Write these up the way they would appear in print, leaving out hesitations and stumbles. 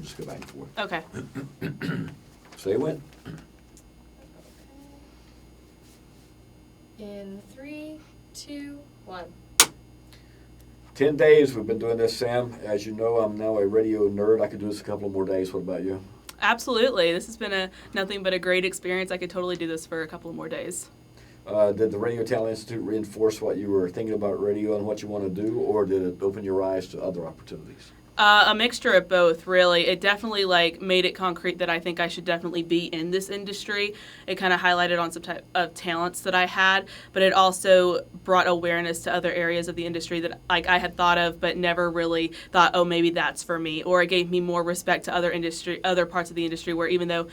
just go back and forth. Okay. Say when. In 3, 2, 1. 10 days we've been doing this, Sam. As you know, I'm now a radio nerd. I could do this a couple more days. What about you? Absolutely. This has been nothing but a great experience. I could totally do this for a couple more days. Did the Radio Talent Institute reinforce what you were thinking about radio and what you want to do, or did it open your eyes to other opportunities? A mixture of both, really. It definitely made it concrete that I think I should definitely be in this industry. It kind of highlighted on some type of talents that I had, but it also brought awareness to other areas of the industry that I had thought of but never really thought, oh, maybe that's for me. Or it gave me more respect to other parts of the industry where even though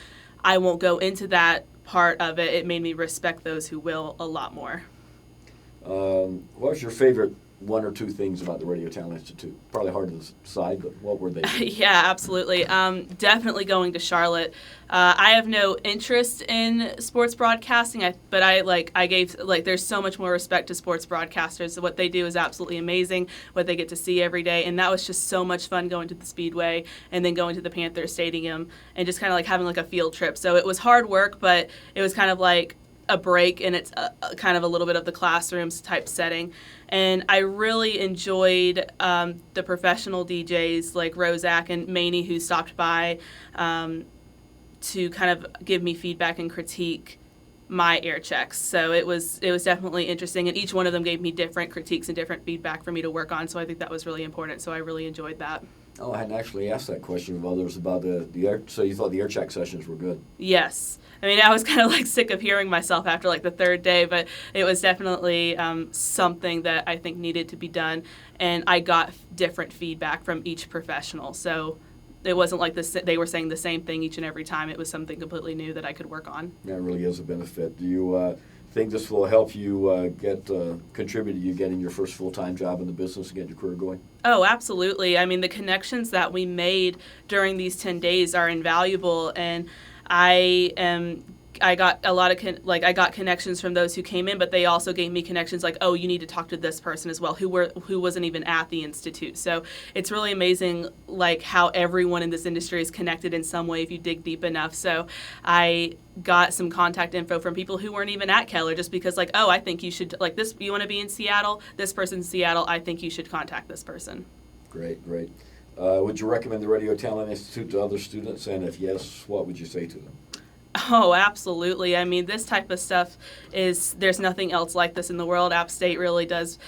I won't go into that part of it, it made me respect those who will a lot more. What was your favorite one or two things about the Radio Talent Institute? Probably hard to decide, but what were they? Yeah, absolutely. Definitely going to Charlotte. I have no interest in sports broadcasting, but there's so much more respect to sports broadcasters. So what they do is absolutely amazing, what they get to see every day. And that was just so much fun going to the Speedway and then going to the Panthers Stadium and just kind of having a field trip. So it was hard work, but it was kind of like a break, and it's kind of a little bit of the classrooms type setting. And I really enjoyed the professional DJs like Rozak and Maney who stopped by to kind of give me feedback and critique my air checks. So it was definitely interesting, and each one of them gave me different critiques and different feedback for me to work on. So I think that was really important. So I really enjoyed that. Oh, I hadn't actually asked that question of others about the air. So you thought the air check sessions were good? Yes. I mean, I was kind of sick of hearing myself after the third day, but it was definitely something that I think needed to be done, and I got different feedback from each professional. So it wasn't like they were saying the same thing each and every time. It was something completely new that I could work on. That really is a benefit. Do you think this will help you contribute to you getting your first full-time job in the business and get your career going? Oh, absolutely. I mean, the connections that we made during these 10 days are invaluable, and I got a lot of I got connections from those who came in, but they also gave me connections oh, you need to talk to this person as well who wasn't even at the institute. So it's really amazing how everyone in this industry is connected in some way if you dig deep enough. So I got some contact info from people who weren't even at Kellar just because oh, I think you should this. You want to be in Seattle? This person's in Seattle. I think you should contact this person. Great. Would you recommend the Radio Talent Institute to other students? And if yes, what would you say to them? Oh, absolutely. I mean, this type of stuff there's nothing else like this in the world. App State really does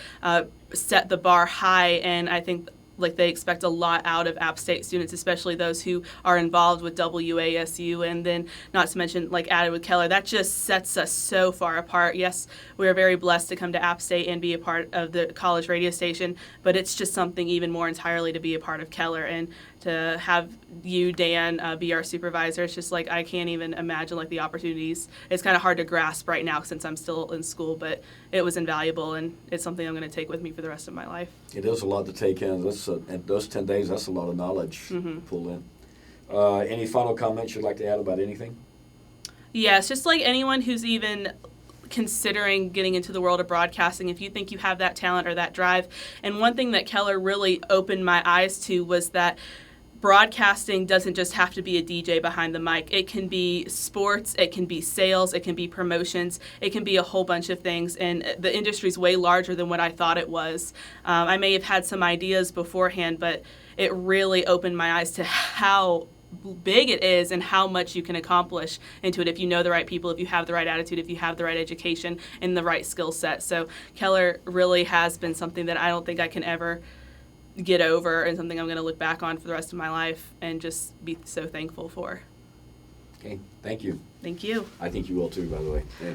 set the bar high, and I think they expect a lot out of App State students, especially those who are involved with WASU, and then not to mention added with Kellar. That just sets us so far apart. Yes, we are very blessed to come to App State and be a part of the college radio station, but it's just something even more entirely to be a part of Kellar and to have you, Dan, be our supervisor. It's just I can't even imagine the opportunities. It's kind of hard to grasp right now since I'm still in school, but it was invaluable, and it's something I'm going to take with me for the rest of my life. It is a lot to take in. And those 10 days, that's a lot of knowledge to pull in. Any final comments you'd like to add about anything? Yes, just anyone who's even considering getting into the world of broadcasting, if you think you have that talent or that drive. And one thing that Kellar really opened my eyes to was that broadcasting doesn't just have to be a DJ behind the mic. It can be sports, it can be sales, it can be promotions, it can be a whole bunch of things, and the industry's way larger than what I thought it was. I may have had some ideas beforehand, but it really opened my eyes to how big it is and how much you can accomplish into it if you know the right people, if you have the right attitude, if you have the right education and the right skill set. So Kellar really has been something that I don't think I can ever get over, and something I'm going to look back on for the rest of my life and just be so thankful for. Okay, thank you. Thank you. I think you will too, by the way.